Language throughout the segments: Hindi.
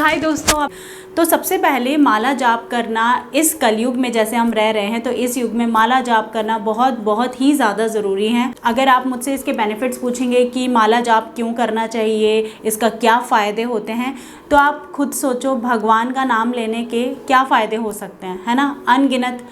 हाय दोस्तों, तो सबसे पहले माला जाप करना इस कलयुग में जैसे हम रह रहे हैं तो इस युग में माला जाप करना बहुत बहुत ही ज़्यादा ज़रूरी है। अगर आप मुझसे इसके बेनिफिट्स पूछेंगे कि माला जाप क्यों करना चाहिए, इसका क्या फ़ायदे होते हैं, तो आप खुद सोचो भगवान का नाम लेने के क्या फ़ायदे हो सकते हैं, है ना। अनगिनत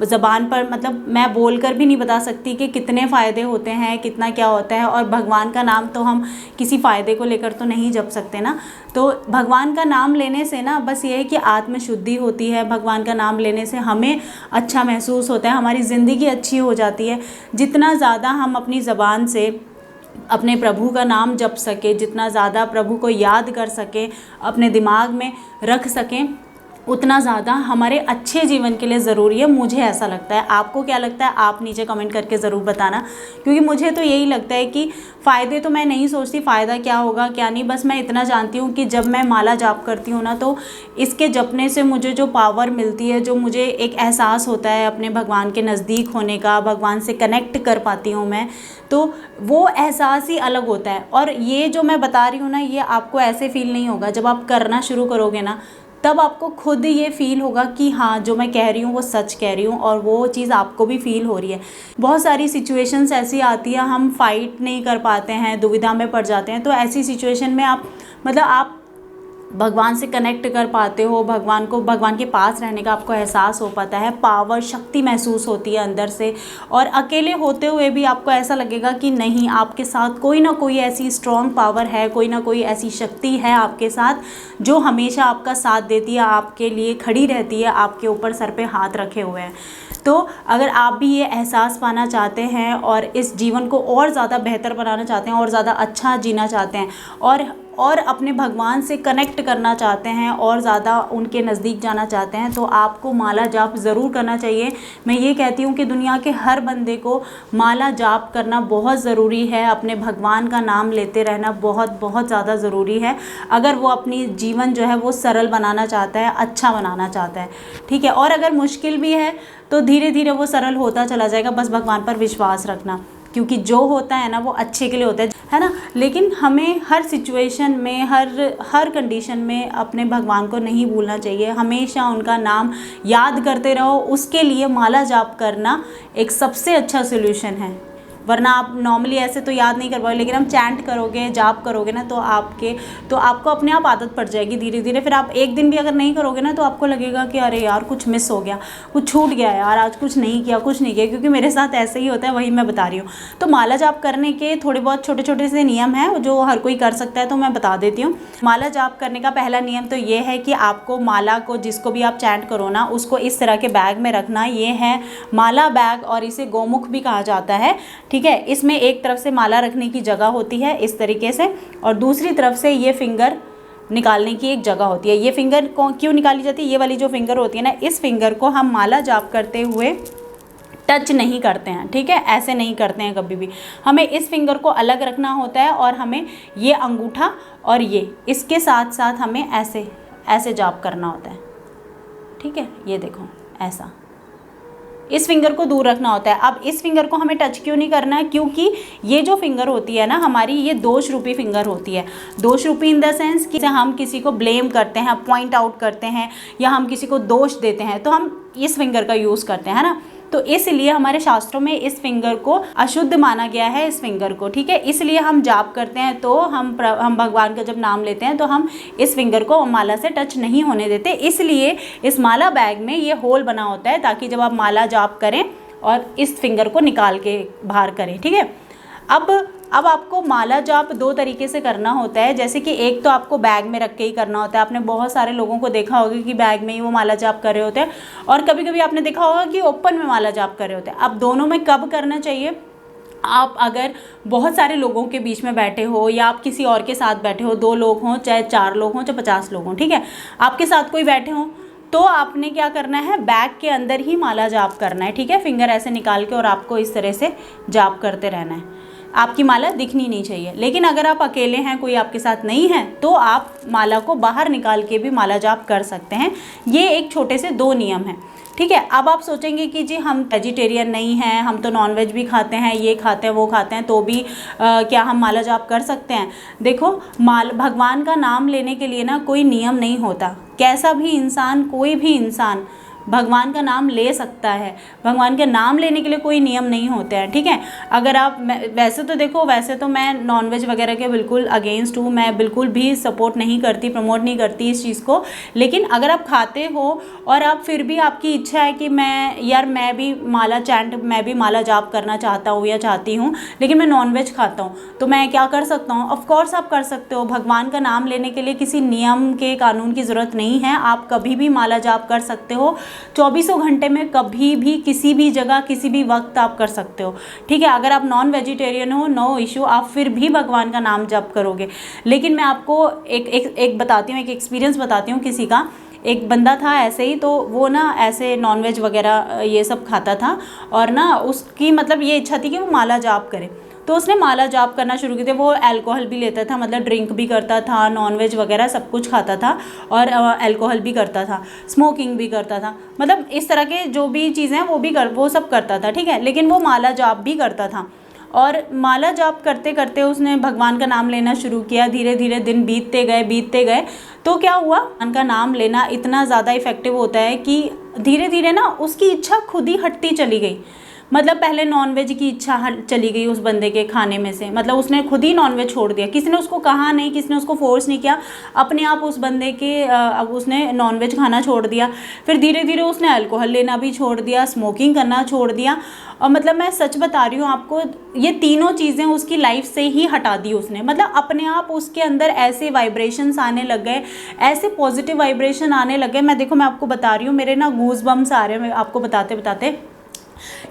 ज़बान पर मतलब मैं बोलकर भी नहीं बता सकती कि कितने फ़ायदे होते हैं, कितना क्या होता है। और भगवान का नाम तो हम किसी फ़ायदे को लेकर तो नहीं जप सकते ना। तो भगवान का नाम लेने से ना बस ये है कि आत्म शुद्धि होती है। भगवान का नाम लेने से हमें अच्छा महसूस होता है, हमारी ज़िंदगी अच्छी हो जाती है। जितना ज़्यादा हम अपनी ज़बान से अपने प्रभु का नाम जप सके, जितना ज़्यादा प्रभु को याद कर सकें, अपने दिमाग में रख सकें, उतना ज़्यादा हमारे अच्छे जीवन के लिए ज़रूरी है। मुझे ऐसा लगता है। आपको क्या लगता है आप नीचे कमेंट करके ज़रूर बताना, क्योंकि मुझे तो यही लगता है कि फ़ायदे तो मैं नहीं सोचती फ़ायदा क्या होगा क्या नहीं, बस मैं इतना जानती हूँ कि जब मैं माला जाप करती हूँ ना, तो इसके जपने से मुझे जो पावर मिलती है, जो मुझे एक एहसास होता है अपने भगवान के नज़दीक होने का, भगवान से कनेक्ट कर पाती हूँ मैं, तो वो एहसास ही अलग होता है। और ये जो मैं बता रही हूँ ना, ये आपको ऐसे फील नहीं होगा। जब आप करना शुरू करोगे ना, तब आपको खुद ये फील होगा कि हाँ, जो मैं कह रही हूँ वो सच कह रही हूँ, और वो चीज़ आपको भी फील हो रही है। बहुत सारी सिचुएशंस ऐसी आती है, हम फाइट नहीं कर पाते हैं, दुविधा में पड़ जाते हैं। तो ऐसी सिचुएशन में आप भगवान से कनेक्ट कर पाते हो, भगवान के पास रहने का आपको एहसास हो पाता है, पावर शक्ति महसूस होती है अंदर से। और अकेले होते हुए भी आपको ऐसा लगेगा कि नहीं, आपके साथ कोई ना कोई ऐसी स्ट्रॉन्ग पावर है, कोई ना कोई ऐसी शक्ति है आपके साथ जो हमेशा आपका साथ देती है, आपके लिए खड़ी रहती है, आपके ऊपर सर पे हाथ रखे हुए हैं। तो अगर आप भी ये एहसास पाना चाहते हैं और इस जीवन को और ज़्यादा बेहतर बनाना चाहते हैं और ज़्यादा अच्छा जीना चाहते हैं और अपने भगवान से कनेक्ट करना चाहते हैं और ज़्यादा उनके नज़दीक जाना चाहते हैं, तो आपको माला जाप ज़रूर करना चाहिए। मैं ये कहती हूँ कि दुनिया के हर बंदे को माला जाप करना बहुत ज़रूरी है। अपने भगवान का नाम लेते रहना बहुत बहुत ज़्यादा ज़रूरी है, अगर वो अपनी जीवन जो है वो सरल बनाना चाहता है, अच्छा बनाना चाहता है, ठीक है। और अगर मुश्किल भी है तो धीरे धीरे वो सरल होता चला जाएगा। बस भगवान पर विश्वास रखना, क्योंकि जो होता है ना वो अच्छे के लिए होता है ना। लेकिन हमें हर सिचुएशन में, हर कंडीशन में अपने भगवान को नहीं भूलना चाहिए। हमेशा उनका नाम याद करते रहो। उसके लिए माला जाप करना एक सबसे अच्छा सोल्यूशन है। वरना आप नॉर्मली ऐसे तो याद नहीं कर पाओगे, लेकिन हम चैंट करोगे, जाप करोगे ना, तो आपको अपने आप आदत पड़ जाएगी धीरे धीरे। फिर आप एक दिन भी अगर नहीं करोगे ना, तो आपको लगेगा कि अरे यार कुछ मिस हो गया, कुछ छूट गया यार, आज कुछ नहीं किया। क्योंकि मेरे साथ ऐसे ही होता है, वही मैं बता रही हूँ। तो माला जाप करने के थोड़े बहुत छोटे छोटे से नियम हैं जो हर कोई कर सकता है, तो मैं बता देती हूँ। माला जाप करने का पहला नियम तो ये है कि आपको माला को, जिसको भी आप चैंट करो ना, उसको इस तरह के बैग में रखना। ये है माला बैग, और इसे गोमुख भी कहा जाता है, ठीक है। इसमें एक तरफ से माला रखने की जगह होती है इस तरीके से, और दूसरी तरफ से ये फिंगर निकालने की एक जगह होती है। ये फिंगर क्यों निकाली जाती है? ये वाली जो फिंगर होती है ना, इस फिंगर को हम माला जाप करते हुए टच नहीं करते हैं, ठीक है। ऐसे नहीं करते हैं कभी भी। हमें इस फिंगर को अलग रखना होता है, और हमें ये अंगूठा और ये इसके साथ साथ हमें ऐसे ऐसे जाप करना होता है, ठीक है। ये देखो, ऐसा इस फिंगर को दूर रखना होता है। अब इस फिंगर को हमें टच क्यों नहीं करना है? क्योंकि ये जो फिंगर होती है ना हमारी, ये दोष रूपी फिंगर होती है। दोष रूपी इन द सेंस कि हम किसी को ब्लेम करते हैं, पॉइंट आउट करते हैं, या हम किसी को दोष देते हैं, तो हम इस फिंगर का यूज़ करते हैं, है ना। तो इसलिए हमारे शास्त्रों में इस फिंगर को अशुद्ध माना गया है, इस फिंगर को, ठीक है। इसलिए हम जाप करते हैं, तो हम भगवान का जब नाम लेते हैं तो हम इस फिंगर को माला से टच नहीं होने देते। इसलिए इस माला बैग में ये होल बना होता है, ताकि जब आप माला जाप करें और इस फिंगर को निकाल के बाहर करें, ठीक है। अब आपको माला जाप दो तरीके से करना होता है। जैसे कि एक तो आपको बैग में रख के ही करना होता है। आपने बहुत सारे लोगों को देखा होगा कि बैग में ही वो माला जाप कर रहे होते हैं, और कभी कभी आपने देखा होगा कि ओपन में माला जाप कर रहे होते हैं। अब दोनों में कब करना चाहिए? आप अगर बहुत सारे लोगों के बीच में बैठे हो, या आप किसी और के साथ बैठे हो, 2 लोग हों, चाहे 4 लोग हों, चाहे 50 लोग हों, ठीक है, आपके साथ कोई बैठे हों, तो आपने क्या करना है, बैग के अंदर ही माला जाप करना है, ठीक है। फिंगर ऐसे निकाल के और आपको इस तरह से जाप करते रहना है। आपकी माला दिखनी नहीं चाहिए। लेकिन अगर आप अकेले हैं, कोई आपके साथ नहीं है, तो आप माला को बाहर निकाल के भी माला जाप कर सकते हैं। ये एक छोटे से 2 नियम हैं, ठीक है। अब आप सोचेंगे कि जी हम वेजिटेरियन नहीं हैं, हम तो नॉनवेज भी खाते हैं, ये खाते हैं वो खाते हैं, तो भी क्या हम माला जाप कर सकते हैं? देखो, भगवान का नाम लेने के लिए ना कोई नियम नहीं होता। कैसा भी इंसान, कोई भी इंसान भगवान का नाम ले सकता है। भगवान के नाम लेने के लिए कोई नियम नहीं होते हैं, ठीक है। अगर आप वैसे तो देखो, वैसे तो मैं नॉनवेज वगैरह के बिल्कुल अगेंस्ट हूँ, मैं बिल्कुल भी सपोर्ट नहीं करती, प्रमोट नहीं करती इस चीज़ को। लेकिन अगर आप खाते हो और आप फिर भी आपकी इच्छा है कि मैं भी माला चैंट, मैं भी माला जाप करना चाहता हूँ या चाहती हूँ, लेकिन मैं नॉनवेज खाता हूँ, तो मैं क्या कर सकता हूँ? ऑफकोर्स आप कर सकते हो। भगवान का नाम लेने के लिए किसी नियम के, कानून की ज़रूरत नहीं है। आप कभी भी माला जाप कर सकते हो, 24 घंटे में कभी भी, किसी भी जगह, किसी भी वक्त आप कर सकते हो, ठीक है। अगर आप नॉन वेजिटेरियन हो, नो इशू, आप फिर भी भगवान का नाम जप करोगे। लेकिन मैं आपको एक बताती हूँ, एक एक्सपीरियंस बताती हूँ किसी का। एक बंदा था ऐसे ही, तो वो ना ऐसे नॉनवेज वगैरह ये सब खाता था, और ना उसकी मतलब ये इच्छा थी कि वो माला जाप करे। तो उसने माला जाप करना शुरू किया। वो अल्कोहल भी लेता था, मतलब ड्रिंक भी करता था, नॉनवेज वगैरह सब कुछ खाता था, और अल्कोहल भी करता था, स्मोकिंग भी करता था, मतलब इस तरह के जो भी चीज़ें हैं वो सब करता था, ठीक है। लेकिन वो माला जाप भी करता था, और माला जाप करते करते उसने भगवान का नाम लेना शुरू किया। धीरे धीरे दिन बीतते गए। तो क्या हुआ, भगवान का नाम लेना इतना ज़्यादा इफ़ेक्टिव होता है कि धीरे धीरे ना उसकी इच्छा खुद ही हटती चली गई। मतलब पहले नॉनवेज की इच्छा चली गई उस बंदे के खाने में से, मतलब उसने खुद ही नॉनवेज छोड़ दिया, किसी ने उसको कहा नहीं, किसी ने उसको फोर्स नहीं किया, अपने आप उस बंदे के अब उसने नॉनवेज खाना छोड़ दिया। फिर धीरे धीरे उसने अल्कोहल लेना भी छोड़ दिया, स्मोकिंग करना छोड़ दिया, और मतलब मैं सच बता रही हूँ आपको, ये तीनों चीज़ें उसकी लाइफ से ही हटा दी उसने। मतलब अपने आप उसके अंदर ऐसे वाइब्रेशंस आने लग गए, ऐसे पॉजिटिव वाइब्रेशन आने लगे। मैं आपको बता रही हूँ, मेरे ना गूज बम्स आ रहे हैं आपको बताते बताते,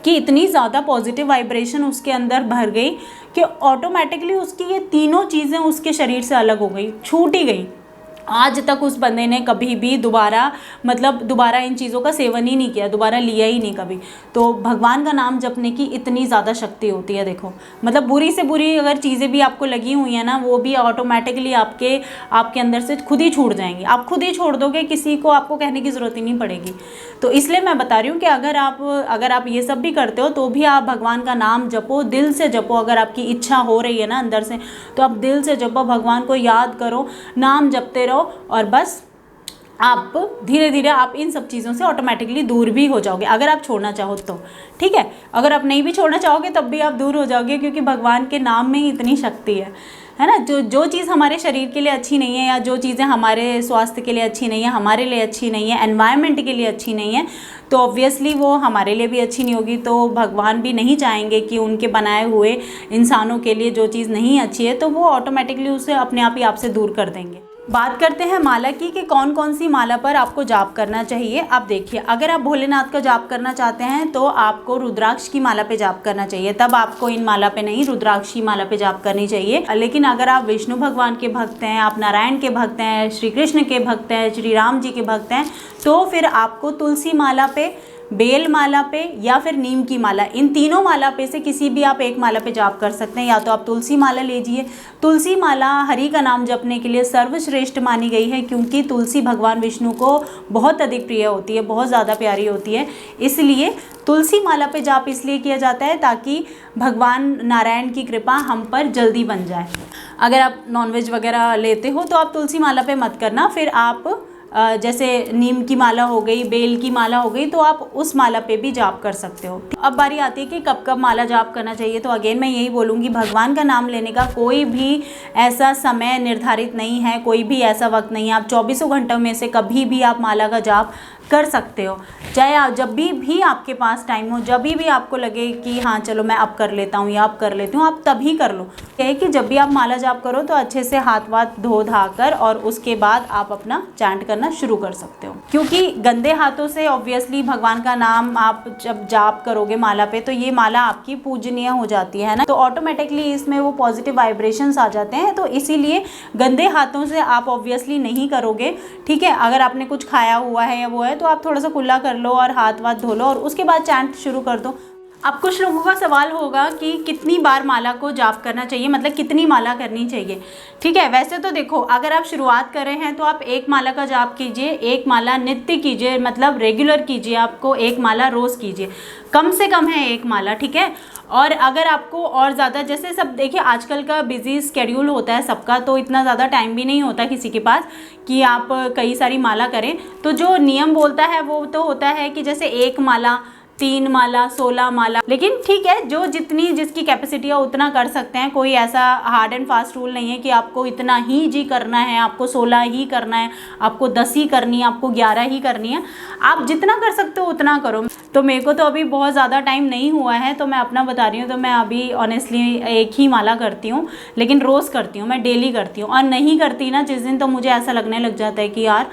कि इतनी ज़्यादा पॉजिटिव वाइब्रेशन उसके अंदर भर गई कि ऑटोमेटिकली उसकी ये तीनों चीज़ें उसके शरीर से अलग हो गई, छूट ही गई। आज तक उस बंदे ने कभी भी दोबारा इन चीज़ों का सेवन ही नहीं किया, दोबारा लिया ही नहीं कभी। तो भगवान का नाम जपने की इतनी ज़्यादा शक्ति होती है। देखो, मतलब बुरी से बुरी अगर चीज़ें भी आपको लगी हुई हैं ना, वो भी ऑटोमेटिकली आपके अंदर से खुद ही छूट जाएंगी। आप खुद ही छोड़ दोगे, किसी को आपको कहने की ज़रूरत ही नहीं पड़ेगी। तो इसलिए मैं बता रही हूँ कि अगर आप ये सब भी करते हो, तो भी आप भगवान का नाम जपो, दिल से जपो। अगर आपकी इच्छा हो रही है ना अंदर से, तो आप दिल से जपो, भगवान को याद करो, नाम जपते रहो, और बस आप धीरे धीरे आप इन सब चीज़ों से ऑटोमेटिकली दूर भी हो जाओगे, अगर आप छोड़ना चाहो तो, ठीक है। अगर आप नहीं भी छोड़ना चाहोगे तब भी आप दूर हो जाओगे, क्योंकि भगवान के नाम में ही इतनी शक्ति है ना। जो चीज़ हमारे शरीर के लिए अच्छी नहीं है, या जो चीज़ें हमारे स्वास्थ्य के लिए अच्छी नहीं है, हमारे लिए अच्छी नहीं है, एनवायरनमेंट के लिए अच्छी नहीं है, तो ऑब्वियसली वो हमारे लिए भी अच्छी नहीं होगी। तो भगवान भी नहीं चाहेंगे कि उनके बनाए हुए इंसानों के लिए जो चीज़ नहीं अच्छी है, तो वो ऑटोमेटिकली उसे अपने आप ही आपसे दूर कर देंगे। बात करते हैं माला की, कि कौन कौन सी माला पर आपको जाप करना चाहिए। आप देखिए, अगर आप भोलेनाथ का जाप करना चाहते हैं तो आपको रुद्राक्ष की माला पे जाप करना चाहिए, तब आपको इन माला पे नहीं, रुद्राक्ष की माला पे जाप करनी चाहिए। लेकिन अगर आप विष्णु भगवान के भक्त हैं, आप नारायण के भक्त हैं, श्री कृष्ण के भक्त हैं, श्री राम जी के भक्त हैं, तो फिर आपको तुलसी माला पे, बेल माला पे, या फिर नीम की माला, इन तीनों माला पे से किसी भी आप एक माला पे जाप कर सकते हैं। या तो आप तुलसी माला लीजिए। तुलसी माला हरि का नाम जपने के लिए सर्वश्रेष्ठ मानी गई है, क्योंकि तुलसी भगवान विष्णु को बहुत अधिक प्रिय होती है, बहुत ज़्यादा प्यारी होती है। इसलिए तुलसी माला पे जाप इसलिए किया जाता है ताकि भगवान नारायण की कृपा हम पर जल्दी बन जाए। अगर आप नॉनवेज वगैरह लेते हो तो आप तुलसी माला पे मत करना, फिर आप जैसे नीम की माला हो गई, बेल की माला हो गई, तो आप उस माला पे भी जाप कर सकते हो। अब बारी आती है कि कब कब माला जाप करना चाहिए। तो अगेन मैं यही बोलूँगी, भगवान का नाम लेने का कोई भी ऐसा समय निर्धारित नहीं है, कोई भी ऐसा वक्त नहीं है। आप 24 घंटों में से कभी भी आप माला का जाप कर सकते हो, चाहे आप जब भी आपके पास टाइम हो, जब भी आपको लगे कि हाँ चलो मैं अब कर लेता हूँ या अब कर लेती हूँ, आप तभी कर लो। यह है कि जब भी आप माला जाप करो तो अच्छे से हाथ वाथ धो धा कर, और उसके बाद आप अपना चैंट करना शुरू कर सकते हो। क्योंकि गंदे हाथों से ऑब्वियसली भगवान का नाम आप जब जाप करोगे माला पे, तो ये माला आपकी पूजनीय हो जाती है ना, तो ऑटोमेटिकली इसमें वो पॉजिटिव वाइब्रेशंस आ जाते हैं। तो इसीलिए गंदे हाथों से आप ऑब्वियसली नहीं करोगे, ठीक है। अगर आपने कुछ खाया हुआ है या वो है, तो आप थोड़ा सा कुल्ला कर लो और हाथ वाथ धो लो, और उसके बाद चैंट शुरू कर दो। अब कुछ लोगों का सवाल होगा कि कितनी बार माला को जाप करना चाहिए, मतलब कितनी माला करनी चाहिए। ठीक है, वैसे तो देखो अगर आप शुरुआत कर रहे हैं तो आप एक माला का जाप कीजिए, एक माला नित्य कीजिए, मतलब रेगुलर कीजिए, आपको एक माला रोज़ कीजिए, कम से कम है एक माला। ठीक है, और अगर आपको और ज़्यादा, जैसे सब देखिए आजकल का बिजी स्केड्यूल होता है सबका, तो इतना ज़्यादा टाइम भी नहीं होता किसी के पास कि आप कई सारी माला करें। तो जो नियम बोलता है वो तो होता है कि जैसे एक माला, 3 माला, 16 माला, लेकिन ठीक है जो जितनी जिसकी कैपेसिटी है उतना कर सकते हैं। कोई ऐसा हार्ड एंड फास्ट रूल नहीं है कि आपको इतना ही जी करना है, आपको 16 ही करना है, आपको 10 ही करनी है, आपको 11 ही करनी है। आप जितना कर सकते हो उतना करो। तो मेरे को तो अभी बहुत ज़्यादा टाइम नहीं हुआ है तो मैं अपना बता रही हूँ, तो मैं अभी ऑनेस्टली एक ही माला करती हूँ, लेकिन रोज़ करती हूँ, मैं डेली करती हूँ। और नहीं करती ना जिस दिन, तो मुझे ऐसा लगने लग जाता है कि यार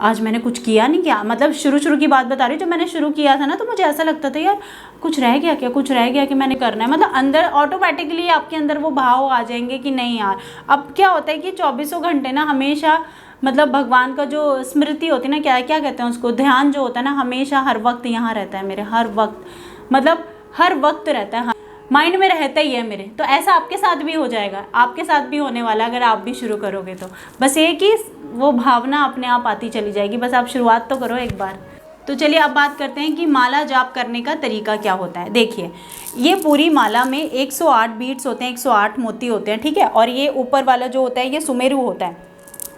आज मैंने कुछ किया नहीं क्या। मतलब शुरू की बात बता रही हूँ, जब मैंने शुरू किया था ना तो मुझे ऐसा लगता था यार कुछ रह गया क्या, कुछ रह गया कि मैंने करना है। मतलब अंदर ऑटोमेटिकली आपके अंदर वो भाव आ जाएंगे कि नहीं यार। अब क्या होता है कि 24 घंटे ना हमेशा, मतलब भगवान का जो स्मृति होती है ना, क्या क्या कहते हैं उसको, ध्यान जो होता है ना, हमेशा हर वक्त यहाँ रहता है मेरे, हर वक्त, मतलब हर वक्त रहता है, माइंड में रहता ही है मेरे। तो ऐसा आपके साथ भी हो जाएगा, आपके साथ भी होने वाला अगर आप भी शुरू करोगे तो। बस ये कि वो भावना अपने आप आती चली जाएगी, बस आप शुरुआत तो करो एक बार। तो चलिए अब बात करते हैं कि माला जाप करने का तरीका क्या होता है। देखिए ये पूरी माला में 108 बीट्स होते हैं, 108 मोती होते हैं। ठीक है, और ये ऊपर वाला जो होता है ये सुमेरु होता है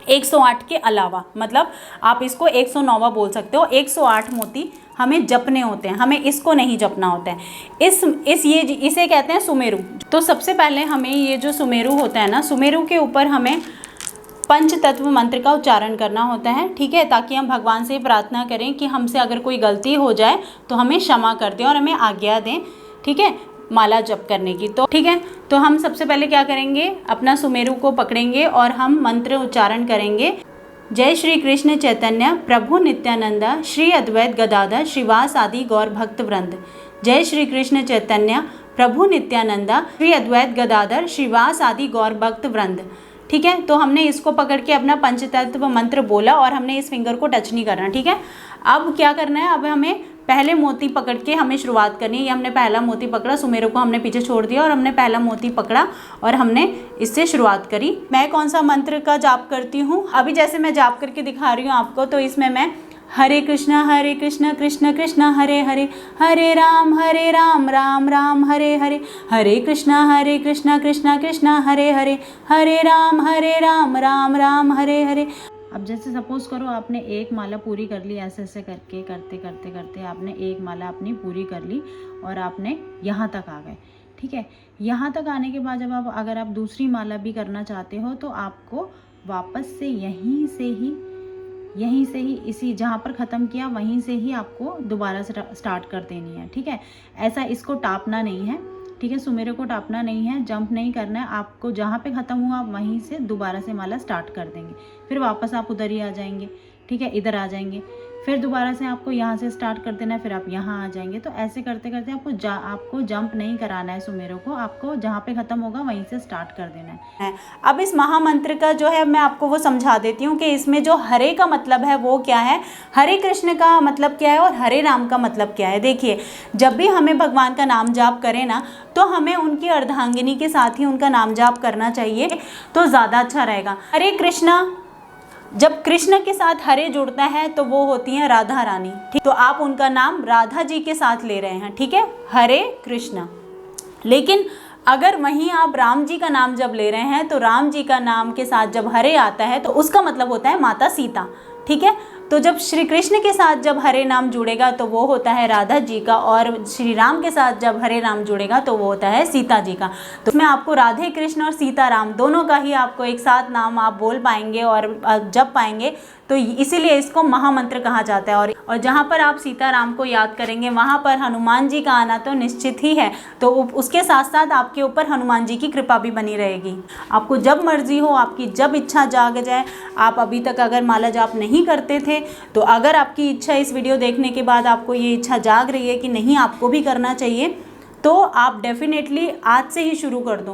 108 के अलावा, मतलब आप इसको 109वां बोल सकते हो। 108 मोती हमें जपने होते हैं, हमें इसको नहीं जपना होता है। इसे कहते हैं सुमेरु। तो सबसे पहले हमें ये जो सुमेरु होता है ना, सुमेरु के ऊपर हमें पंच तत्व मंत्र का उच्चारण करना होता है। ठीक है, ताकि हम भगवान से प्रार्थना करें कि हमसे अगर कोई गलती हो जाए तो हमें क्षमा कर दें और हमें आज्ञा दें। ठीक है, माला जप करने की। तो ठीक है, तो हम सबसे पहले क्या करेंगे, अपना सुमेरु को पकड़ेंगे और हम मंत्र उच्चारण करेंगे। जय श्री कृष्ण चैतन्य प्रभु नित्यानंद श्री अद्वैत गदाधर श्रीवास आदि गौर भक्त वृंद। जय श्री कृष्ण चैतन्य प्रभु नित्यानंद श्री अद्वैत गदाधर श्रीवास आदि गौर भक्त वृंद। ठीक है, तो हमने इसको पकड़ के अपना पंचतत्व मंत्र बोला और हमने इस फिंगर को टच नहीं करना। ठीक है, अब क्या करना है, अब हमें पहले मोती पकड़ के हमें शुरुआत करनी है। ये हमने पहला मोती पकड़ा, सुमेरु को हमने पीछे छोड़ दिया और हमने पहला मोती पकड़ा और हमने इससे शुरुआत करी। मैं कौन सा मंत्र का जाप करती हूँ, अभी जैसे मैं जाप करके दिखा रही हूँ आपको, तो इसमें मैं हरे कृष्णा कृष्ण कृष्ण हरे हरे, हरे राम राम राम हरे हरे, हरे कृष्णा कृष्ण कृष्ण हरे हरे, हरे राम राम राम हरे हरे। अब जैसे सपोज करो आपने एक माला पूरी कर ली, ऐसे ऐसे करके करते करते करते आपने एक माला अपनी पूरी कर ली और आपने यहाँ तक आ गए। ठीक है, यहाँ तक आने के बाद जब आप अगर आप दूसरी माला भी करना चाहते हो तो आपको वापस से यहीं से ही इसी जहाँ पर ख़त्म किया वहीं से ही आपको दोबारा से स्टार्ट कर देनी है। ठीक है, ऐसा इसको टापना नहीं है। ठीक है, सुमेरु को टापना नहीं है, जंप नहीं करना है आपको, जहाँ पे ख़त्म हुआ आप वहीं से दोबारा से माला स्टार्ट कर देंगे, फिर वापस आप उधर ही आ जाएंगे। ठीक है, इधर आ जाएंगे, फिर दोबारा से आपको यहाँ से स्टार्ट कर देना है, फिर आप यहाँ आ जाएंगे। तो ऐसे करते करते आपको जंप नहीं कराना है सुमेरु को, आपको जहाँ पे ख़त्म होगा वहीं से स्टार्ट कर देना है। अब इस महामंत्र का जो है मैं आपको वो समझा देती हूँ कि इसमें जो हरे का मतलब है वो क्या है, हरे कृष्ण का मतलब क्या है और हरे राम का मतलब क्या है। देखिए जब भी हमें भगवान का नाम जाप करें ना, तो हमें उनकी अर्धांगिनी के साथ ही उनका नाम जाप करना चाहिए, तो ज़्यादा अच्छा रहेगा। हरे कृष्णा, जब कृष्ण के साथ हरे जुड़ता है तो वो होती हैं राधा रानी। ठीक, तो आप उनका नाम राधा जी के साथ ले रहे हैं। ठीक है, हरे कृष्णा। लेकिन अगर वहीं आप राम जी का नाम जब ले रहे हैं तो राम जी का नाम के साथ जब हरे आता है तो उसका मतलब होता है माता सीता। ठीक है, तो जब श्री कृष्ण के साथ जब हरे नाम जुड़ेगा तो वो होता है राधा जी का, और श्री राम के साथ जब हरे नाम जुड़ेगा तो वो होता है सीता जी का। तो इसमें आपको राधे कृष्ण और सीता राम दोनों का ही आपको एक साथ नाम आप बोल पाएंगे और जप पाएंगे, तो इसीलिए इसको महामंत्र कहा जाता है। और जहाँ पर आप सीता राम को याद करेंगे वहाँ पर हनुमान जी का आना तो निश्चित ही है, तो उसके साथ साथ आपके ऊपर हनुमान जी की कृपा भी बनी रहेगी। आपको जब मर्जी हो, आपकी जब इच्छा जाग जाए, आप अभी तक अगर माला जाप नहीं करते थे तो अगर आपकी इच्छा इस वीडियो देखने के बाद आपको ये इच्छा जाग रही है कि नहीं आपको भी करना चाहिए, तो आप डेफिनेटली आज से ही शुरू कर दो।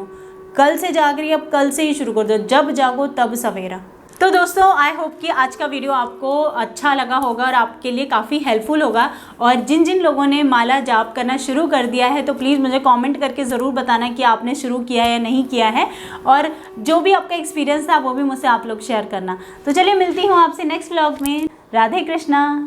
कल से जाग रही है, अब कल से ही शुरू कर दो, जब जागो तब सवेरा। तो दोस्तों आई होप कि आज का वीडियो आपको अच्छा लगा होगा और आपके लिए काफ़ी हेल्पफुल होगा। और जिन जिन लोगों ने माला जाप करना शुरू कर दिया है तो प्लीज़ मुझे कमेंट करके ज़रूर बताना कि आपने शुरू किया या नहीं किया है, और जो भी आपका एक्सपीरियंस था वो भी मुझसे आप लोग शेयर करना। तो चलिए मिलती हूँ आपसे नेक्स्ट व्लॉग में। राधे कृष्णा।